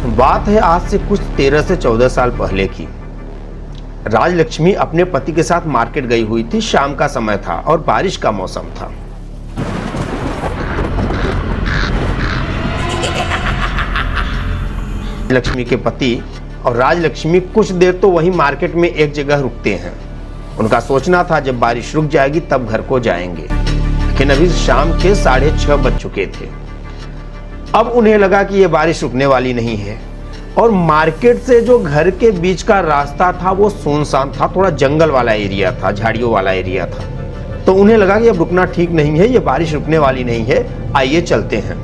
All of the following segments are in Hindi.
बात है आज से कुछ 13 से 14 साल पहले की। राजलक्ष्मी अपने पति के साथ मार्केट गई हुई थी। शाम का समय था और बारिश का मौसम था। लक्ष्मी के पति और राजलक्ष्मी कुछ देर तो वहीं मार्केट में एक जगह रुकते हैं। उनका सोचना था जब बारिश रुक जाएगी तब घर को जाएंगे, लेकिन अभी शाम के 6:30 बज चुके थे। अब उन्हें लगा कि यह बारिश रुकने वाली नहीं है और मार्केट से जो घर के बीच का रास्ता था वो सुनसान था, थोड़ा जंगल वाला एरिया था, झाड़ियों वाला एरिया था। तो उन्हें लगा कि अब रुकना ठीक नहीं है, ये बारिश रुकने वाली नहीं है, आइए चलते हैं।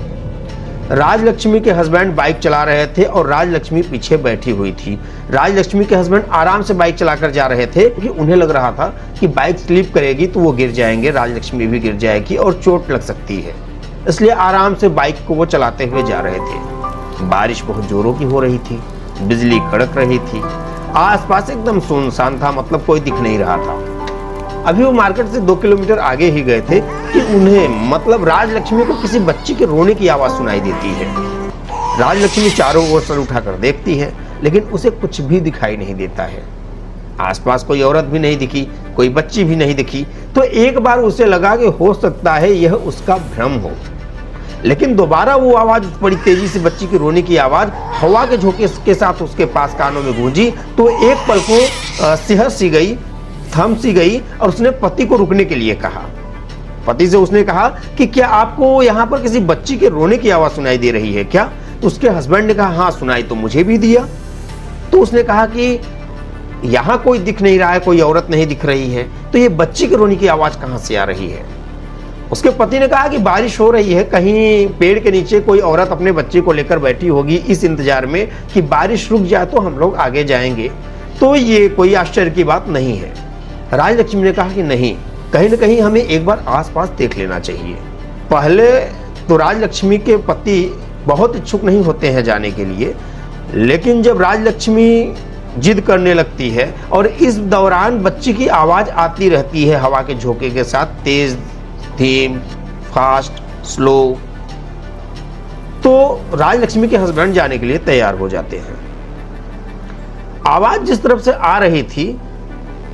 राजलक्ष्मी के हस्बैंड बाइक चला रहे थे और राजलक्ष्मी पीछे बैठी हुई थी। राजलक्ष्मी के हस्बैंड आराम से बाइक चलाकर जा रहे थे क्योंकि उन्हें लग रहा था कि बाइक स्लिप करेगी तो वो गिर जाएंगे, राजलक्ष्मी भी गिर जाएगी और चोट लग सकती है, इसलिए आराम से बाइक को वो चलाते हुए जा रहे थे। बारिश बहुत जोरों की हो रही थी, बिजली कड़क रही थी, आसपास एकदम सुनसान था, मतलब कोई दिख नहीं रहा था। अभी वो मार्केट से 2 किलोमीटर आगे ही गए थे कि उन्हें मतलब राजलक्ष्मी को किसी बच्ची के रोने की आवाज सुनाई देती है। राजलक्ष्मी चारों ओर सर उठाकर देखती है, लेकिन उसे कुछ भी दिखाई नहीं देता है। आसपास कोई औरत भी नहीं दिखी, कोई बच्ची भी नहीं दिखी। तो एक बार उसे लगा कि हो सकता है यह उसका भ्रम हो, लेकिन दोबारा वो आवाज बड़ी तेजी से, बच्ची की रोने की आवाज हवा के झोंके के साथ उसके पास कानों में गूंजी। तो एक पल को सिहर सी गई, थम सी गई और उसने पति को रुकने के लिए कहा। पति से उसने कहा कि क्या आपको यहाँ पर किसी बच्ची के रोने की आवाज सुनाई दे रही है क्या? तो उसके हस्बैंड ने कहा हाँ सुनाई तो मुझे भी दिया। तो उसने कहा कि यहाँ कोई दिख नहीं रहा है, कोई औरत नहीं दिख रही है, तो ये बच्ची के रोने की आवाज कहाँ से आ रही है? उसके पति ने कहा कि बारिश हो रही है, कहीं पेड़ के नीचे कोई औरत अपने बच्चे को लेकर बैठी होगी इस इंतजार में कि बारिश रुक जाए तो हम लोग आगे जाएंगे, तो ये कोई आश्चर्य की बात नहीं है। राजलक्ष्मी ने कहा कि नहीं, कहीं न कहीं हमें एक बार आसपास देख लेना चाहिए। पहले तो राजलक्ष्मी के पति बहुत इच्छुक नहीं होते हैं जाने के लिए, लेकिन जब राजलक्ष्मी जिद करने लगती है और इस दौरान बच्ची की आवाज आती रहती है हवा के झोंके के साथ, तेज, धीम, फास्ट, स्लो, तो राजलक्ष्मी के हस्बैंड जाने के लिए तैयार हो जाते हैं। आवाज जिस तरफ से आ रही थी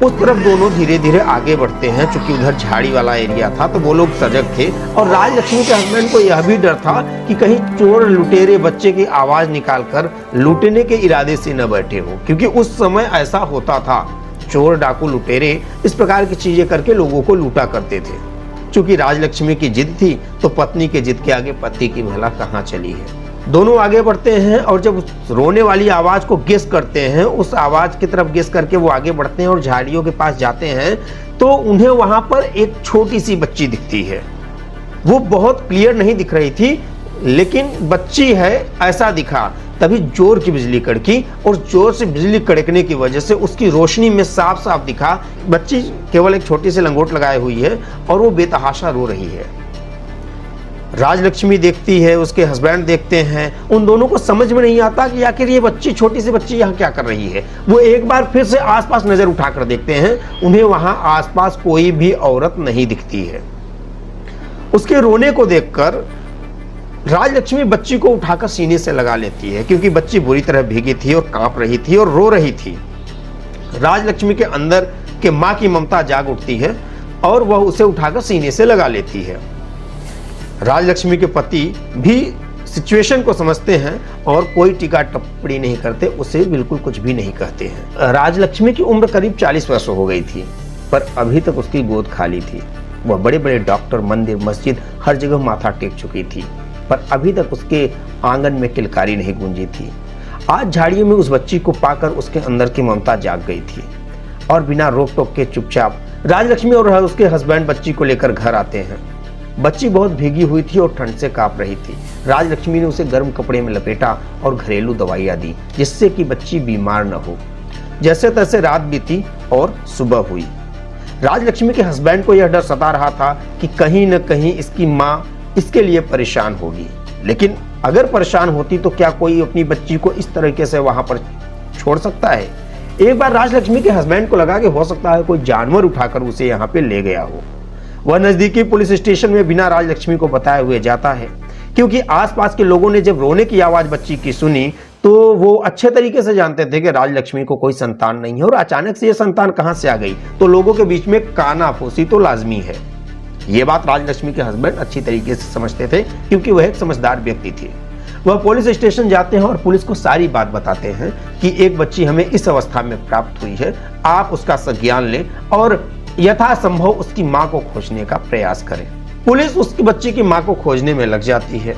उस तरफ दोनों धीरे धीरे आगे बढ़ते हैं। चूंकि उधर झाड़ी वाला एरिया था तो वो लोग सजग थे और राजलक्ष्मी के हस्बैंड को यह भी डर था कि कहीं चोर लुटेरे बच्चे की आवाज निकालकर लूटने के इरादे से न बैठे हो, क्योंकि उस समय ऐसा होता था, चोर डाकू लुटेरे इस प्रकार की चीजें करके लोगों को लूटा करते थे। चूंकि राजलक्ष्मी की जिद थी तो पत्नी के जिद के आगे पति की भला कहाँ चली है। दोनों आगे बढ़ते हैं और जब रोने वाली आवाज को गेस करते हैं, उस आवाज की तरफ गेस करके वो आगे बढ़ते हैं और झाड़ियों के पास जाते हैं तो उन्हें वहां पर एक छोटी सी बच्ची दिखती है। वो बहुत क्लियर नहीं दिख रही थी, लेकिन बच्ची है ऐसा दिखा। तभी जोर की बिजली कड़की और जोर से बिजली कड़कने की वजह से उसकी रोशनी में साफ साफ दिखा बच्ची केवल एक छोटी सी लंगोट लगाए हुई है और वो बेतहाशा रो रही है। राजलक्ष्मी देखती है, उसके हस्बैंड देखते हैं, उन दोनों को समझ में नहीं आता कि आखिर ये बच्ची, छोटी सी बच्ची यहाँ क्या कर रही है। वो एक बार फिर से आसपास नजर उठाकर देखते हैं, उन्हें वहां आसपास कोई भी औरत नहीं दिखती है। उसके रोने को देखकर राजलक्ष्मी बच्ची को उठाकर सीने से लगा लेती है, क्योंकि बच्ची बुरी तरह भीगी थी और कांप रही थी और रो रही थी। राजलक्ष्मी के अंदर के माँ की ममता जाग उठती है और वह उसे उठाकर सीने से लगा लेती है। राजलक्ष्मी के पति भी सिचुएशन को समझते हैं और कोई टीका टिप्पणी नहीं करते, उसे बिल्कुल कुछ भी नहीं कहते हैं। राजलक्ष्मी की उम्र करीब 40 वर्ष हो गई थी, पर अभी तक उसकी गोद खाली थी। वह बड़े बड़े डॉक्टर, मंदिर, मस्जिद हर जगह माथा टेक चुकी थी, पर अभी तक उसके आंगन में किलकारी नहीं गूंजी थी। आज झाड़ियों में उस बच्ची को पाकर उसके अंदर की ममता जाग गई थी और बिना रोक टोक के चुपचाप राजलक्ष्मी और उसके हस्बैंड बच्ची को लेकर घर आते हैं। बच्ची बहुत भीगी हुई थी और ठंड से कांप रही थी। राजलक्ष्मी ने उसे गर्म कपड़े में लपेटा और घरेलू दवाइयां दी जिससे कि बच्ची बीमार न हो। जैसे तैसे रात बीती और सुबह हुई। राजलक्ष्मी के हस्बैंड को यह डर सता रहा था कि कहीं न कहीं इसकी माँ इसके लिए परेशान होगी, लेकिन अगर परेशान होती तो क्या कोई अपनी बच्ची को इस तरीके से वहां पर छोड़ सकता है। एक बार राजलक्ष्मी के हस्बैंड को लगा कि हो सकता है कोई जानवर उठाकर उसे यहाँ पे ले गया हो। वह नजदीकी पुलिस स्टेशन में बिना राजलक्ष्मी को बताए हुए जाता है, क्योंकि आसपास के लोगों ने जब रोने की आवाज बच्ची की सुनी तो वो अच्छे तरीके से जानते थे कि राजलक्ष्मी को कोई संतान नहीं है और अचानक से ये संतान कहां से आ गई, तो लोगों के बीच में कानाफूसी तो लाजमी है। ये बात राजलक्ष्मी के हस्बैंड अच्छी तरीके से समझते थे क्योंकि वह एक समझदार व्यक्ति थे। वह पुलिस स्टेशन जाते हैं और पुलिस को सारी बात बताते हैं कि एक बच्ची हमें इस अवस्था में प्राप्त हुई है, आप उसका संज्ञान लें और यथासंभव उसकी मां को खोजने का प्रयास करें। पुलिस उसकी बच्ची की मां को खोजने में लग जाती है,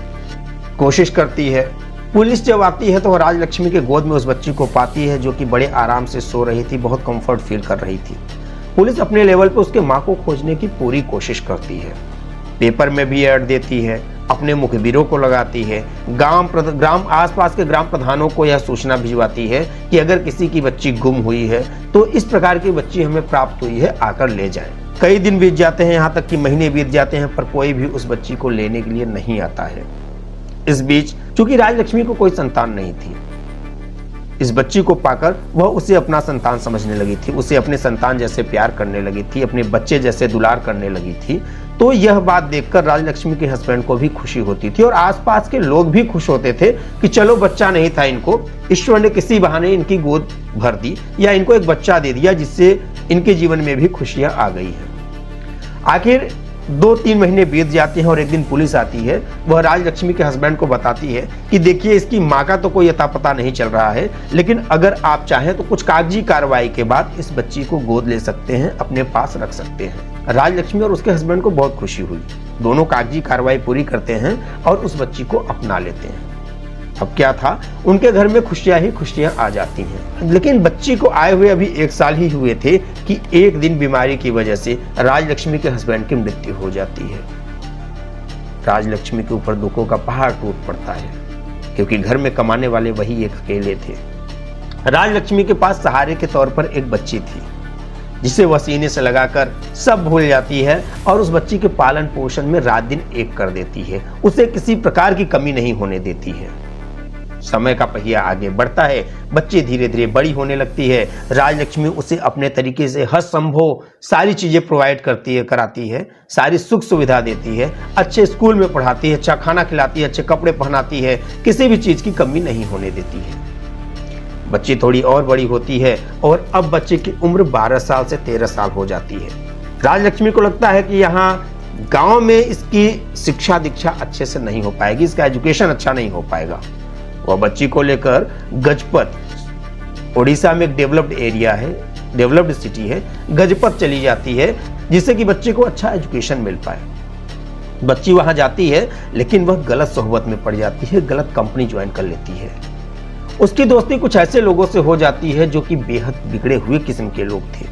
कोशिश करती है। पुलिस जब आती है तो राजलक्ष्मी के गोद में उस बच्ची को पाती है जो कि बड़े आराम से सो रही थी, बहुत कंफर्ट फील कर रही थी। पुलिस अपने लेवल पे उसके मां को खोजने की पूरी कोशिश करती है, पेपर में भी ऐड देती है, अपने मुखबिरों को लगाती है, ग्राम आसपास के ग्राम प्रधानों को यह सूचना भिजवाती है कि अगर किसी की बच्ची गुम हुई है तो इस प्रकार की बच्ची हमें प्राप्त हुई है, आकर ले जाएं। कई दिन बीत जाते हैं, यहाँ तक कि महीने बीत जाते हैं, पर कोई भी उस बच्ची को लेने के लिए नहीं आता है। इस बीच चूंकि राजलक्ष्मी को कोई संतान नहीं थी, इस बच्ची को पाकर वह उसे अपना संतान समझने लगी थी, उसे अपने संतान जैसे प्यार करने लगी थी, अपने बच्चे जैसे दुलार करने लगी थी। तो यह बात देखकर राजलक्ष्मी के हस्बैंड को भी खुशी होती थी और आसपास के लोग भी खुश होते थे कि चलो बच्चा नहीं था इनको, ईश्वर ने किसी बहाने इनकी गोद भर दी या इनको एक बच्चा दे दिया जिससे इनके जीवन में भी खुशियां आ गई हैं। आखिर 2-3 महीने बीत जाते हैं और एक दिन पुलिस आती है। वह राजलक्ष्मी के हस्बैंड को बताती है कि देखिए इसकी मां का तो कोई अता पता नहीं चल रहा है, लेकिन अगर आप चाहें तो कुछ कागजी कार्रवाई के बाद इस बच्ची को गोद ले सकते हैं, अपने पास रख सकते हैं। राजलक्ष्मी और उसके हस्बैंड को बहुत खुशी हुई, दोनों कागजी कार्रवाई पूरी करते हैं और उस बच्ची को अपना लेते हैं। अब क्या था, उनके घर में खुशियां ही खुशियां आ जाती हैं। लेकिन बच्ची को आए हुए अभी 1 साल ही हुए थे कि एक दिन बीमारी की वजह से राजलक्ष्मी के हस्बैंड की मृत्यु हो जाती है। राजलक्ष्मी के ऊपर दुखों का पहाड़ टूट पड़ता है क्योंकि घर में कमाने वाले वही एक अकेले थे। राजलक्ष्मी के पास सहारे के तौर पर एक बच्ची थी जिसे वह सीने से लगाकर सब भूल जाती है और उस बच्ची के पालन पोषण में रात दिन एक कर देती है, उसे किसी प्रकार की कमी नहीं होने देती है। समय का पहिया आगे बढ़ता है, बच्ची धीरे धीरे बड़ी होने लगती है। राजलक्ष्मी उसे अपने तरीके से हर संभव सारी चीजें प्रोवाइड कराती है, सारी सुख सुविधा देती है, अच्छे स्कूल में पढ़ाती है, अच्छा खाना खिलाती है, अच्छे कपड़े पहनाती है, किसी भी चीज की कमी नहीं होने देती है। बच्ची थोड़ी और बड़ी होती है और अब बच्चे की उम्र 12 साल से 13 साल हो जाती है। राजलक्ष्मी को लगता है कि यहाँ गांव में इसकी शिक्षा दीक्षा अच्छे से नहीं हो पाएगी, इसका एजुकेशन अच्छा नहीं हो पाएगा। वह बच्ची को लेकर गजपत, उड़ीसा में एक डेवलप्ड एरिया है, डेवलप्ड सिटी है, गजपत चली जाती है जिससे कि बच्चे को अच्छा एजुकेशन मिल पाए। बच्ची वहां जाती है लेकिन वह गलत सोहबत में पड़ जाती है, गलत कंपनी ज्वाइन कर लेती है। उसकी दोस्ती कुछ ऐसे लोगों से हो जाती है जो कि बेहद बिगड़े हुए किस्म के लोग थे,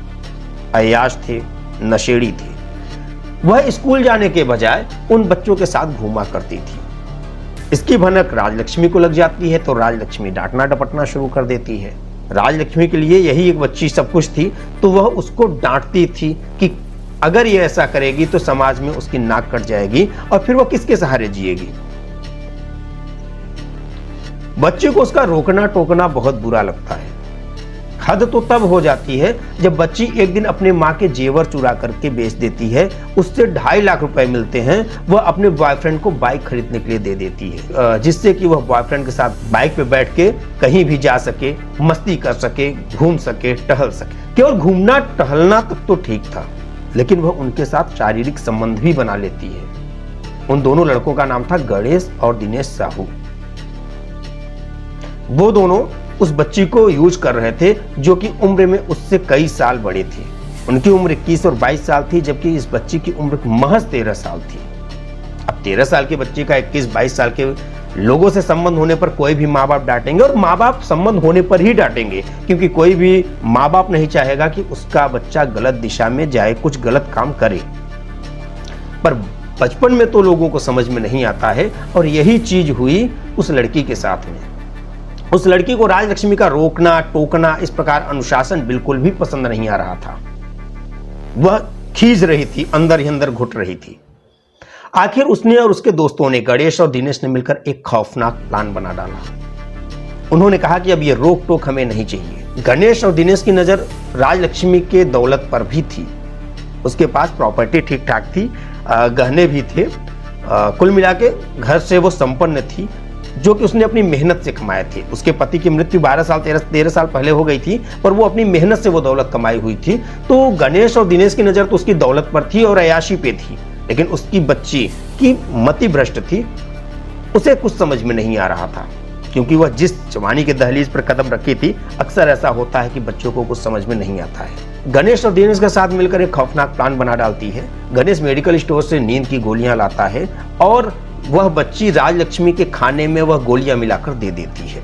अय्याश थे, नशेड़ी थे। वह स्कूल जाने के बजाय उन बच्चों के साथ घूमा करती थी। इसकी भनक राजलक्ष्मी को लग जाती है तो राजलक्ष्मी डांटना डपटना शुरू कर देती है। राजलक्ष्मी के लिए यही एक बच्ची सब कुछ थी, तो वह उसको डांटती थी कि अगर ये ऐसा करेगी तो समाज में उसकी नाक कट जाएगी और फिर वह किसके सहारे जिएगी। बच्चे को उसका रोकना टोकना बहुत बुरा लगता है। हद तो तब हो जाती है जब बच्ची एक दिन अपने माँ के जेवर चुरा करके बेच देती है, उससे 2.5 लाख रुपए मिलते हैं, वह अपने बॉयफ्रेंड को बाइक खरीदने के लिए दे देती है जिससे कि वह बॉयफ्रेंड के साथ बाइक पे बैठ के कहीं भी जा सके, मस्ती कर सके, घूम सके, टहल सके। केवल घूमना टहलना तक तो ठीक था, लेकिन वह उनके साथ शारीरिक संबंध भी बना लेती है। उन दोनों लड़कों का नाम था गणेश और दिनेश साहू। वो दोनों उस बच्ची को यूज कर रहे थे जो कि उम्र में उससे कई साल बड़े थे। उनकी उम्र 21 और 22 साल थी जबकि इस बच्ची की उम्र महज 13 साल थी। अब 13 साल के बच्चे का 21-22 साल के लोगों से संबंध होने पर कोई भी माँ बाप डांटेंगे और माँ बाप संबंध होने पर ही डांटेंगे, क्योंकि कोई भी माँ बाप नहीं चाहेगा कि उसका बच्चा गलत दिशा में जाए, कुछ गलत काम करे। पर बचपन में तो लोगों को समझ में नहीं आता है और यही चीज हुई उस लड़की के साथ में। उस लड़की को राजलक्ष्मी का रोकना टोकना, इस प्रकार अनुशासन बिल्कुल भी पसंद नहीं आ रहा था। वह खींच रही थी, अंदर ही अंदर घुट रही थी। आखिर उसने और उसके दोस्तों ने, गणेश और दिनेश ने मिलकर एक खौफनाक प्लान बना डाला। उन्होंने कहा कि अब यह रोक टोक हमें नहीं चाहिए। गणेश और दिनेश की नजर राजलक्ष्मी के दौलत पर भी थी। उसके पास प्रॉपर्टी ठीक ठाक थी, गहने भी थे, कुल मिला के घर से वो संपन्न थी। जो कि उसने अपनी मेहनत से कमाए थे। उसके पति की मृत्यु 13 साल पहले हो गई थी, पर वो अपनी मेहनत से वो दौलत कमाई हुई थी। तो गणेश और दिनेश की नज़र तो उसकी दौलत पर थी और अय्याशी पे थी, लेकिन उसकी बच्ची की मति भ्रष्ट थी। उसे कुछ समझ में नहीं आ रहा था, क्योंकि वह जिस जवानी के दहलीज पर कदम रखी थी, अक्सर ऐसा होता है कि बच्चों को कुछ समझ में नहीं आता है। गणेश और दिनेश के साथ मिलकर एक खौफनाक प्लान बना डालती है। गणेश मेडिकल स्टोर से नींद की गोलियां लाता है और वह बच्ची राजलक्ष्मी के खाने में वह गोलियां मिलाकर दे देती है।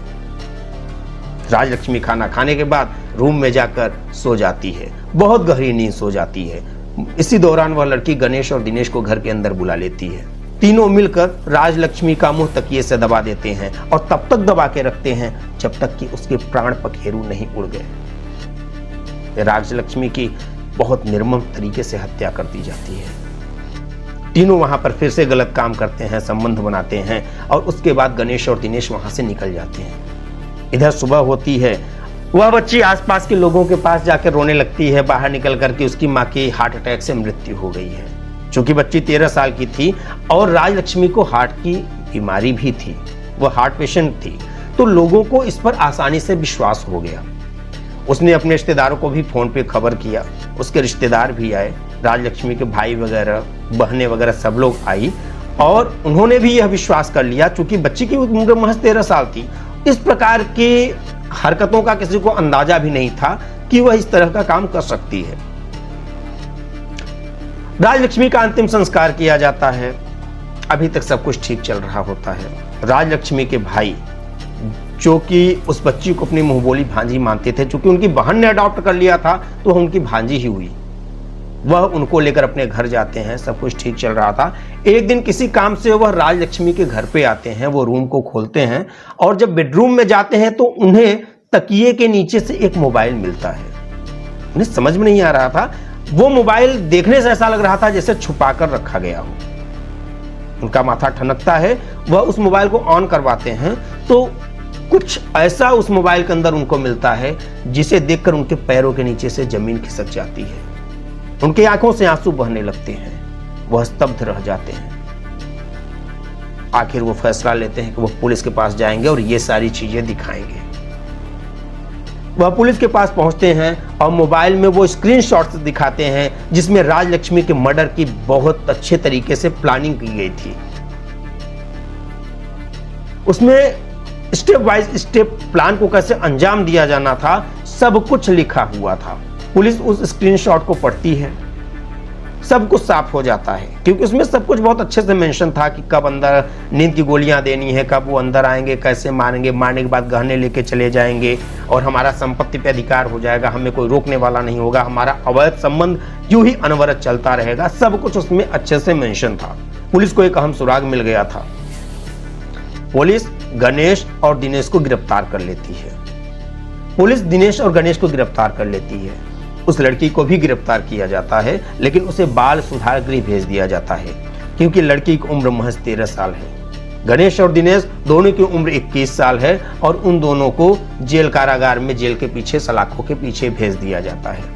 राजलक्ष्मी खाना खाने के बाद रूम में जाकर सो जाती है, बहुत गहरी नींद सो जाती है। इसी दौरान वह लड़की गणेश और दिनेश को घर के अंदर बुला लेती है। तीनों मिलकर राजलक्ष्मी का मुंह तकिए से दबा देते हैं और तब तक दबा के रखते हैं जब तक कि उसके प्राण पखेरु नहीं उड़ गए। राजलक्ष्मी की बहुत निर्मम तरीके से हत्या कर दी जाती है। तीनों वहां पर फिर से गलत काम करते हैं, संबंध बनाते हैं और उसके बाद गणेश और दिनेश वहां से निकल जाते हैं। इधर सुबह होती है, वह बच्ची आसपास के लोगों के पास जाकर रोने लगती है। बाहर निकल करके उसकी माँ की हार्ट अटैक से मृत्यु हो गई है। चूंकि बच्ची 13 साल की थी और राजलक्ष्मी को हार्ट की बीमारी भी थी, वह हार्ट पेशेंट थी, तो लोगों को इस पर आसानी से विश्वास हो गया। उसने अपने रिश्तेदारों को भी फोन पे खबर किया, उसके रिश्तेदार भी आए, राजलक्ष्मी के भाई वगैरह, बहनें वगैरह सब लोग आई और उन्होंने भी यह विश्वास कर लिया। चूंकि बच्ची की उम्र महज 13 साल थी, इस प्रकार की हरकतों का किसी को अंदाजा भी नहीं था कि वह इस तरह का काम कर सकती है। राजलक्ष्मी का अंतिम संस्कार किया जाता है। अभी तक सब कुछ ठीक चल रहा होता है। राजलक्ष्मी के भाई, जो कि उस बच्ची को अपनी मुंहबोली भांजी मानते थे, चूंकि उनकी बहन ने अडॉप्ट कर लिया था तो वह उनकी भांजी ही हुई, वह उनको लेकर अपने घर जाते हैं। सब कुछ ठीक चल रहा था। एक दिन किसी काम से वह राजलक्ष्मी के घर पे आते हैं, वो रूम को खोलते हैं और जब बेडरूम में जाते हैं तो उन्हें तकिए के नीचे से एक मोबाइल मिलता है। उन्हें समझ में नहीं आ रहा था, वो मोबाइल देखने से ऐसा लग रहा था जैसे छुपा कर रखा गया हो। उनका माथा ठनकता है, वह उस मोबाइल को ऑन करवाते हैं तो कुछ ऐसा उस मोबाइल के अंदर उनको मिलता है जिसे देखकर उनके पैरों के नीचे से जमीन खिसक जाती है। उनकी आंखों से आंसू बहने लगते हैं, वह स्तब्ध रह जाते हैं। आखिर वो फैसला लेते हैं कि वो पुलिस के पास जाएंगे और ये सारी चीजें दिखाएंगे। वह पुलिस के पास पहुंचते हैं और मोबाइल में वो स्क्रीनशॉट्स दिखाते हैं जिसमें राजलक्ष्मी के मर्डर की बहुत अच्छे तरीके से प्लानिंग की गई थी। उसमें स्टेप बाय स्टेप प्लान को कैसे अंजाम दिया जाना था, सब कुछ लिखा हुआ था। पुलिस उस स्क्रीनशॉट को पढ़ती है, सब कुछ साफ हो जाता है, क्योंकि उसमें सब कुछ बहुत अच्छे से मेंशन था कि कब अंदर नींद की गोलियां देनी है, कब वो अंदर आएंगे, कैसे मारेंगे, मारने के बाद गहने लेके चले जाएंगे और हमारा संपत्ति पे अधिकार हो जाएगा, हमें कोई रोकने वाला नहीं होगा, हमारा अवैध संबंध यूं ही अनवरत चलता रहेगा। सब कुछ उसमें अच्छे से मेंशन था। पुलिस को एक अहम सुराग मिल गया था। पुलिस गणेश और दिनेश को गिरफ्तार कर लेती है। पुलिस दिनेश और गणेश को गिरफ्तार कर लेती है। उस लड़की को भी गिरफ्तार किया जाता है, लेकिन उसे बाल सुधार गृह भेज दिया जाता है, क्योंकि लड़की की उम्र महज 13 साल है। गणेश और दिनेश दोनों की उम्र 21 साल है और उन दोनों को जेल कारागार में जेल के पीछे सलाखों के पीछे भेज दिया जाता है।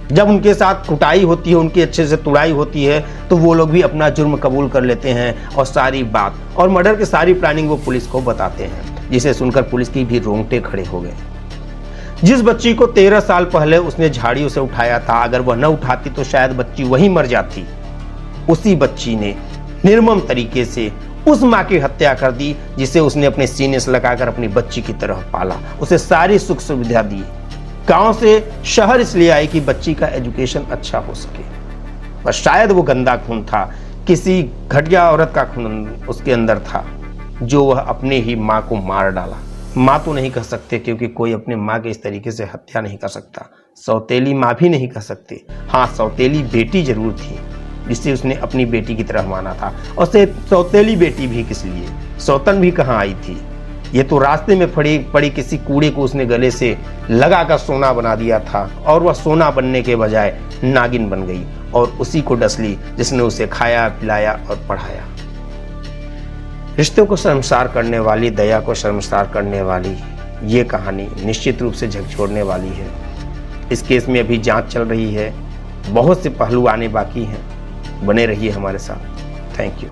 जब उनके साथ कुटाई होती है, उनकी अच्छे से तुड़ाई होती है, तो वो लोग भी अपना जुर्म कबूल कर लेते हैं और सारी बात और मर्डर की सारी प्लानिंग वो पुलिस को बताते हैं, जिसे सुनकर पुलिस की भी रोंगटे खड़े हो गए। जिस बच्ची को 13 साल पहले उसने झाड़ियों से उठाया था, अगर वह न उठाती तो शायद बच्ची वहीं मर जाती। उसी बच्ची ने निर्मम तरीके से उस माँ की हत्या कर दी जिसे उसने अपने सीने से लगाकर अपनी बच्ची की तरह पाला, उसे सारी सुख सुविधा दी। गांव से शहर इसलिए आई कि बच्ची का एजुकेशन अच्छा हो सके, पर शायद वो गंदा खून था, किसी घटिया औरत का खून उसके अंदर था, जो वह अपने ही माँ को मार डाला। माँ तो नहीं कह सकते, क्योंकि कोई अपने माँ के इस तरीके से हत्या नहीं कर सकता। सौतेली माँ भी नहीं कह सकते। हाँ, सौतेली बेटी जरूर थी, जिसे उसने अपनी बेटी की तरह माना था। और सौतेली बेटी भी किस लिए, सौतन भी कहाँ आई थी। ये तो रास्ते में पड़ी किसी कूड़े को उसने गले से लगाकर सोना बना दिया था, और वह सोना बनने के बजाय नागिन बन गई और उसी को डस ली जिसने उसे खाया, पिलाया और पढ़ाया। रिश्तों को शर्मसार करने वाली, दया को शर्मसार करने वाली ये कहानी निश्चित रूप से झकझोरने वाली है। इस केस में अभी जांच चल रही है, बहुत से पहलू आने बाकी हैं। बने रहिए हमारे साथ। Thank you.